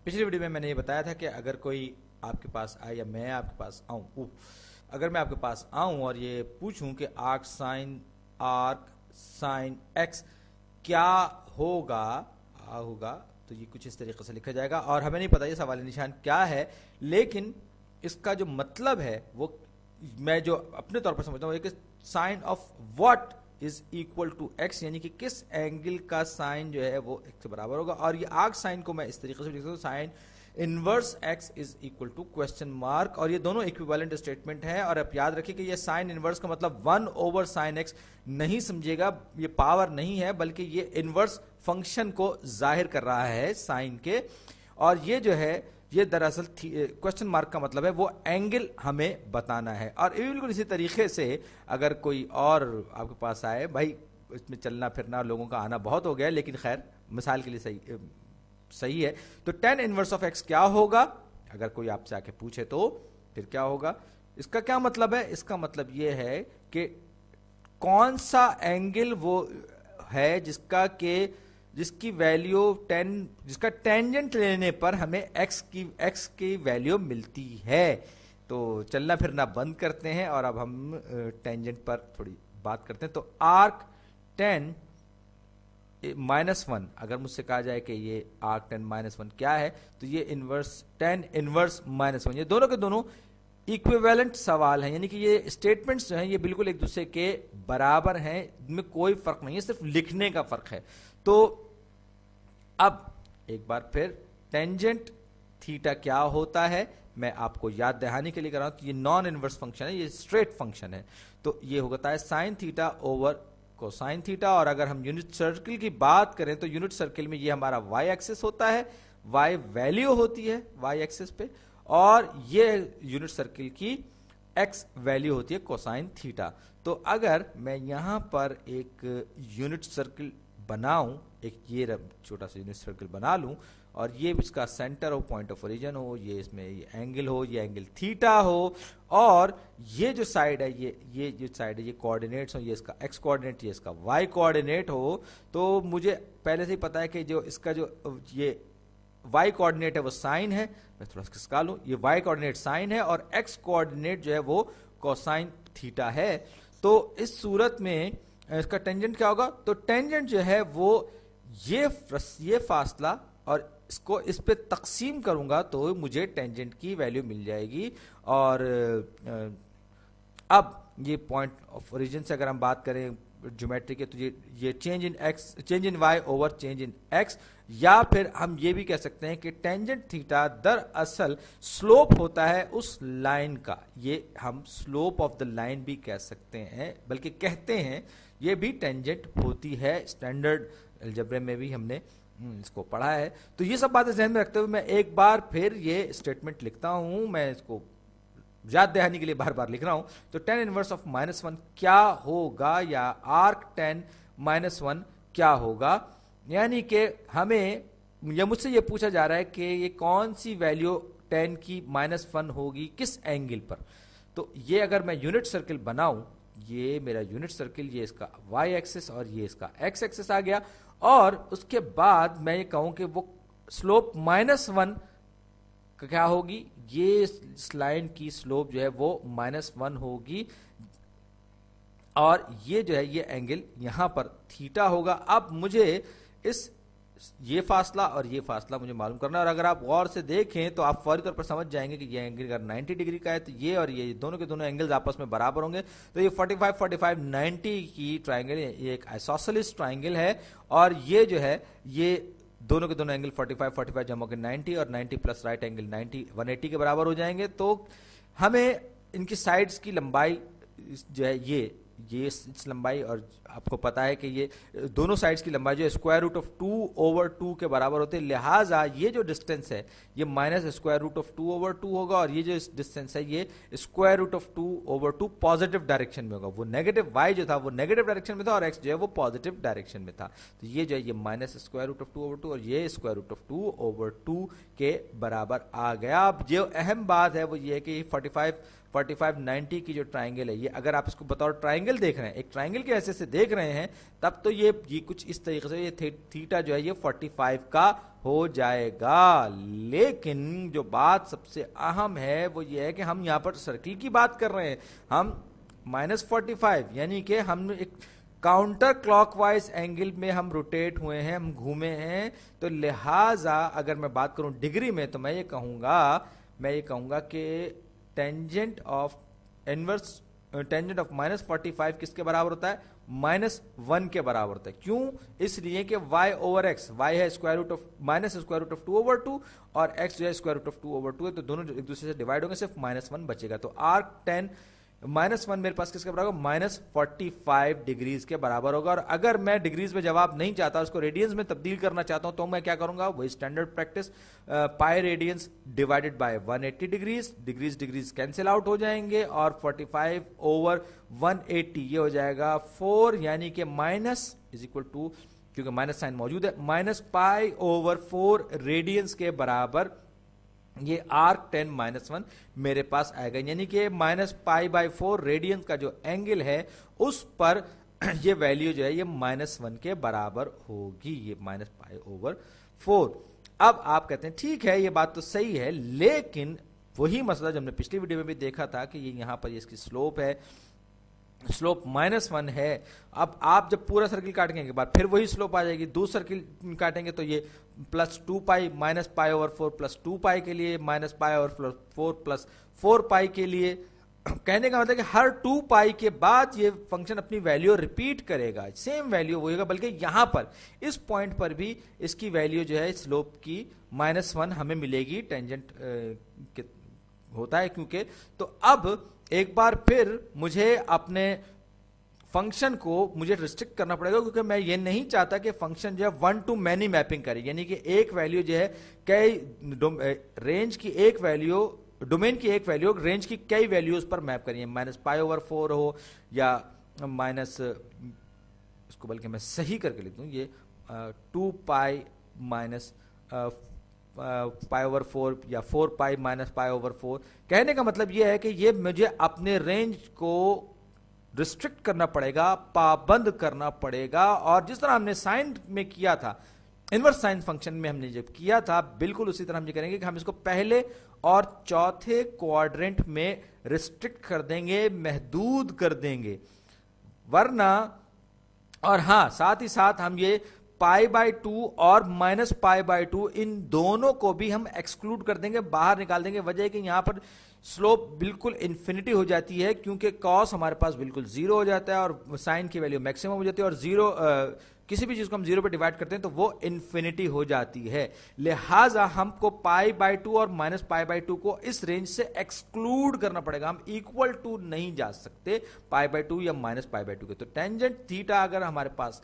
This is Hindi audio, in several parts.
पिछली वीडियो में मैंने ये बताया था कि अगर कोई आपके पास आए या मैं आपके पास आऊँ, अगर मैं आपके पास आऊँ और ये पूछूं कि आर्क साइन एक्स क्या होगा, तो ये कुछ इस तरीके से लिखा जाएगा और हमें नहीं पता ये सवाल निशान क्या है, लेकिन इसका जो मतलब है वो मैं जो अपने तौर पर समझता हूँ कि sine of what is equal to x, यानी कि किस एंगल का साइन जो है वो एक्स के बराबर होगा। और ये आर्क साइन को मैं इस तरीके से लिख सकता हूँ, sine inverse x is equal to question mark, और ये दोनों इक्विवेलेंट स्टेटमेंट है। और आप याद रखिए कि ये साइन इनवर्स का मतलब 1 ओवर साइन एक्स नहीं समझिएगा, ये पावर नहीं है, बल्कि ये इनवर्स फंक्शन को जाहिर कर रहा है साइन के। और ये जो है ये दरअसल क्वेश्चन मार्क का मतलब है वो एंगल हमें बताना है। और बिल्कुल इसी तरीके से अगर कोई और आपके पास आए, भाई इसमें चलना फिरना लोगों का आना बहुत हो गया है, लेकिन खैर मिसाल के लिए सही है। तो tan इनवर्स ऑफ x क्या होगा, अगर कोई आपसे आके पूछे तो फिर क्या होगा, इसका क्या मतलब है? इसका मतलब ये है कि कौन सा एंगल वो है जिसकी वैल्यू जिसका टेंजेंट लेने पर हमें x की वैल्यू मिलती है। तो चलना फिरना बंद करते हैं और अब हम टेंजेंट पर थोड़ी बात करते हैं। तो आर्क tan -1, अगर मुझसे कहा जाए कि ये आर्क tan -1 क्या है, तो ये tan इनवर्स -1, ये दोनों के दोनों इक्विवेलेंट सवाल हैं, यानी कि ये स्टेटमेंट्स जो हैं ये बिल्कुल एक दूसरे के बराबर हैं, इनमें कोई फर्क नहीं है, सिर्फ लिखने का फर्क है। तो अब एक बार फिर टेंजेंट थीटा क्या होता है मैं आपको याद दहानी के लिए कर रहा हूं। तो ये नॉन इनवर्स फंक्शन है, ये स्ट्रेट फंक्शन है, तो ये होता है sine theta over cosine theta. और अगर हम यूनिट सर्किल की बात करें तो यूनिट सर्किल में ये हमारा वाई एक्सिस होता है, वाई वैल्यू होती है वाई एक्सिस पे, और ये यूनिट सर्किल की एक्स वैल्यू होती है कोसाइन थीटा। तो अगर मैं यहां पर एक यूनिट सर्किल बनाऊं, एक ये छोटा सा यूनिट सर्किल बना लूं, और ये इसका सेंटर हो, पॉइंट ऑफ ओरिजिन हो, ये इसमें ये एंगल हो, ये एंगल थीटा हो, और ये जो साइड है ये जो साइड है ये कोऑर्डिनेट्स हो, ये इसका एक्स कोऑर्डिनेट, ये इसका वाई कोऑर्डिनेट हो, तो मुझे पहले से ही पता है कि जो इसका जो ये वाई कोऑर्डिनेट है वो साइन है, मैं थोड़ा सा खिसका लूं, ये वाई कोऑर्डिनेट साइन है और एक्स कोऑर्डिनेट जो है वो कोसाइन थीटा है। तो इस सूरत में इसका टेंजेंट क्या होगा? तो टेंजेंट जो है वो ये फासला, और इसको इस पे तकसीम करूंगा तो मुझे टेंजेंट की वैल्यू मिल जाएगी। और अब ये पॉइंट ऑफ ओरिजिन से अगर हम बात करें ज्योमेट्री के, तो ये change in y over change in x, या फिर हम ये भी कह सकते हैं कि टेंजेंट थीटा दरअसल स्लोप होता है उस लाइन का, ये हम स्लोप ऑफ द लाइन भी कह सकते हैं, बल्कि कहते हैं ये भी टेंजेंट होती है, स्टैंडर्ड अलजेब्रा में भी हमने इसको पढ़ा है। तो ये सब बातें ध्यान में रखते हुए मैं एक बार फिर ये स्टेटमेंट लिखता हूं, मैं इसको याद दहानी के लिए बार बार लिख रहा हूं। तो tan इनवर्स ऑफ -1 क्या होगा, या आर्क tan -1 क्या होगा, यानी कि हमें या मुझसे ये पूछा जा रहा है कि ये कौन सी वैल्यू tan की -1 होगी किस एंगल पर। तो ये अगर मैं यूनिट सर्किल बनाऊं, ये मेरा यूनिट सर्किल, ये इसका y एक्सिस और ये इसका x एक्सिस आ गया, और उसके बाद मैं ये कहूं कि वो स्लोप -1 क्या होगी, ये इस लाइन की स्लोप जो है वो -1 होगी, और ये जो है ये एंगल यहां पर थीटा होगा। अब मुझे ये फासला और ये फासला मुझे मालूम करना है, और अगर आप गौर से देखें तो आप फौरी तौर पर समझ जाएंगे कि ये एंगल अगर 90 डिग्री का है तो ये और ये दोनों के दोनों एंगल्स आपस में बराबर होंगे। तो ये 45 45 90 की ट्राइंगल, ये एक आइसोसेलेस ट्राइंगल है, और ये जो है ये दोनों के दोनों एंगल 45 45 जमा के 90, और 90 प्लस राइट एंगल 90 180 के बराबर हो जाएंगे। तो हमें इनकी साइड्स की लंबाई जो है ये इस लंबाई, और आपको पता है कि ये दोनों साइड्स की लंबाई जो है स्क्वायर रूट ऑफ 2/2 के बराबर होते हैं, लिहाजा ये जो डिस्टेंस है ये माइनस स्क्वायर रूट ऑफ 2/2 होगा, और ये जो डिस्टेंस है ये square root of 2/2 positive direction में होगा। वो नेगेटिव y जो था वो नेगेटिव डायरेक्शन में था, और x जो है वो पॉजिटिव डायरेक्शन में था। तो ये जो है ये माइनस स्क्वायर रूट ऑफ 2/2 और ये स्क्वायर रूट ऑफ 2/2 के बराबर आ गया। अब जो अहम बात है वो ये है कि 45 90 की जो ट्राइंगल है, ये अगर आप इसको बतौर ट्राइंगल देख रहे हैं, एक ट्राइंगल के ऐसे से देख रहे हैं, तब तो ये कुछ इस तरीके से ये थीटा जो है ये 45 का हो जाएगा। लेकिन जो बात सबसे अहम है वो ये है कि हम यहाँ पर सर्किल की बात कर रहे हैं, हम -45 यानी कि हम एक काउंटर क्लॉकवाइज एंगल में हम रोटेट हुए हैं, हम घूमे हैं। तो लिहाजा अगर मैं बात करूं डिग्री में तो मैं ये कहूंगा कि tangent of inverse tangent of -45 किसके बराबर होता है? -1 के बराबर होता है। क्यों? इसलिए कि y ओवर x, y है स्क्वायर रूट ऑफ -√2/2 और x जो है √2/2 है, तो दोनों एक दूसरे से डिवाइड होंगे, सिर्फ -1 बचेगा। तो arc10 -1 मेरे पास किसके बराबर होगा? -45 डिग्रीज के बराबर होगा। और अगर मैं डिग्रीज में जवाब नहीं चाहता, उसको रेडियंस में तब्दील करना चाहता हूं, तो मैं क्या करूंगा? वही standard practice, pi radiance divided by 180 degrees degrees cancel out हो जाएंगे और 45 ओवर 180 ये हो जाएगा 4, यानी कि माइनस इज इक्वल टू, क्योंकि माइनस साइन मौजूद है, -π/4 रेडियंस के बराबर ये arc10 -1 मेरे पास आएगा। यानी कि -π/4 रेडियन का जो एंगल है उस पर ये वैल्यू जो है ये -1 के बराबर होगी, ये -π/4। अब आप कहते हैं ठीक है, ये बात तो सही है, लेकिन वही मसला जो हमने पिछली वीडियो में भी देखा था कि ये यहां पर इसकी स्लोप है, स्लोप -1 है। अब आप जब पूरा सर्किल काटेंगे के बाद फिर वही स्लोप आ जाएगी, दूसरा सर्किल काटेंगे तो ये +2π -π/4 +2π के लिए, -π/4 +4π के लिए। कहने का मतलब कि हर 2π के बाद ये फंक्शन अपनी वैल्यू रिपीट करेगा, सेम वैल्यू होगा, बल्कि यहां पर इस पॉइंट पर भी इसकी वैल्यू जो है स्लोप की -1 हमें मिलेगी, टेंजेंट होता है क्योंकि। तो अब एक बार फिर मुझे अपने फंक्शन को मुझे रिस्ट्रिक्ट करना पड़ेगा, क्योंकि मैं ये नहीं चाहता कि फंक्शन जो है 1 to many मैपिंग करे, यानी कि एक वैल्यू जो है कई रेंज की एक वैल्यू, डोमेन की एक वैल्यू रेंज की कई वैल्यूज पर मैप करिए, -π/4 हो या माइनस, इसको बल्कि मैं सही करके लिख दूं, ये 2π -π/4 या 4π -π/4। कहने का मतलब यह है कि ये मुझे अपने रेंज को रिस्ट्रिक्ट करना पड़ेगा, पाबंद करना पड़ेगा। और जिस तरह हमने साइन में किया था, इनवर्स साइन फंक्शन में हमने जब किया था, बिल्कुल उसी तरह हम ये करेंगे कि हम इसको पहले और चौथे क्वाड्रेंट में रिस्ट्रिक्ट कर देंगे, महदूद कर देंगे, वरना। और हां, साथ ही साथ हम ये π/2 और -π/2 इन दोनों को भी हम एक्सक्लूड कर देंगे, बाहर निकाल देंगे। वजह है कि यहां पर स्लोप बिल्कुल इन्फिनिटी हो जाती है, क्योंकि कॉस हमारे पास बिल्कुल 0 हो जाता है और साइन की वैल्यू मैक्सिमम हो जाती है, और 0 किसी भी चीज को हम 0 पे डिवाइड करते हैं तो वो इन्फिनिटी हो जाती है। लिहाजा हमको π/2 और -π/2 को इस रेंज से एक्सक्लूड करना पड़ेगा, हम इक्वल टू नहीं जा सकते π/2 या -π/2 के। तो टेंजेंट थीटा अगर हमारे पास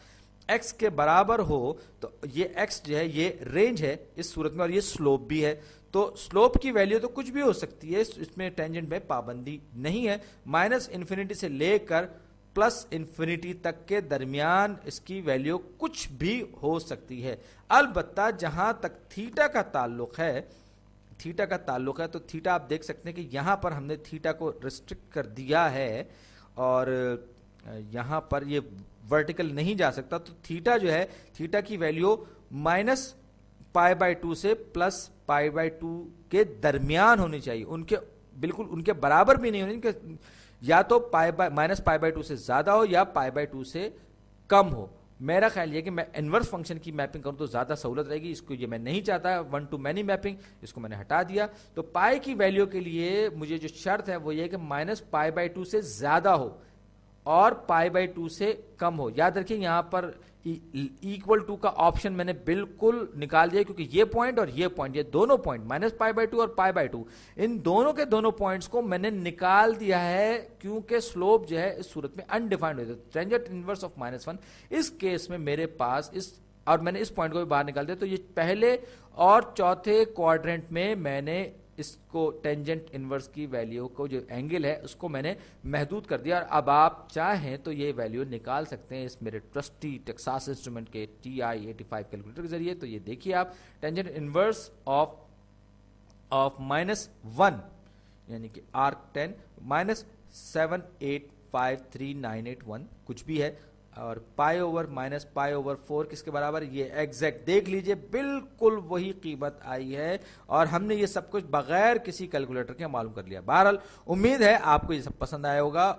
x के बराबर हो तो ये x जो है ये रेंज है इस सूरत में, और ये स्लोप भी है। तो स्लोप की वैल्यू तो कुछ भी हो सकती है, इसमें टेंजेंट में पाबंदी नहीं है। -इन्फिनिटी से लेकर +इन्फिनिटी तक के दरमियान इसकी वैल्यू कुछ भी हो सकती है। अलबत्ता जहां तक थीटा का ताल्लुक है, तो थीटा आप देख सकते हैं कि यहां पर हमने थीटा को रिस्ट्रिक्ट कर दिया है और यहां पर ये वर्टिकल नहीं जा सकता। तो थीटा जो है, थीटा की वैल्यू -π/2 से +π/2 के दरमियान होनी चाहिए, उनके बिल्कुल उनके बराबर भी नहीं होनी चाहिए, या तो -π/2 से ज्यादा हो या π/2 से कम हो। मेरा ख्याल ये कि मैं इनवर्स फंक्शन की मैपिंग करूं तो ज्यादा सहूलत रहेगी, इसको ये मैं नहीं चाहता 1 to many मैपिंग, इसको मैंने हटा दिया। तो पाई की वैल्यू के लिए मुझे जो शर्त है वो ये कि -π/2 से ज्यादा हो और π/2 से कम हो। याद रखिए यहां पर इक्वल टू का ऑप्शन मैंने बिल्कुल निकाल दिया, क्योंकि ये पॉइंट और ये पॉइंट, ये दोनों पॉइंट -π/2 और π/2, इन दोनों के दोनों पॉइंट्स को मैंने निकाल दिया है, क्योंकि स्लोप जो है इस सूरत में अनडिफाइंड हो जाता है। टेंजेंट इनवर्स ऑफ -1 इस केस में मेरे पास इस, और मैंने इस पॉइंट को भी बाहर निकाल दिया, तो ये पहले और चौथे क्वाड्रेंट में मैंने इसको टेंजेंट इनवर्स की वैल्यू को जो एंगल है उसको मैंने महदूद कर दिया। और अब आप चाहें तो ये वैल्यू निकाल सकते हैं इस मेरे ट्रस्टी टेक्सास इंस्ट्रूमेंट के TI-85 कैलकुलेटर के जरिए। तो ये देखिए आप, टेंजेंट इनवर्स ऑफ -1 यानी कि arc10 -7853981 कुछ भी है, और pi over minus pi over 4 किसके बराबर, ये एग्जैक्ट देख लीजिए बिल्कुल वही कीमत आई है और हमने ये सब कुछ बगैर किसी कैलकुलेटर के मालूम कर लिया। बहरहाल उम्मीद है आपको ये सब पसंद आया होगा।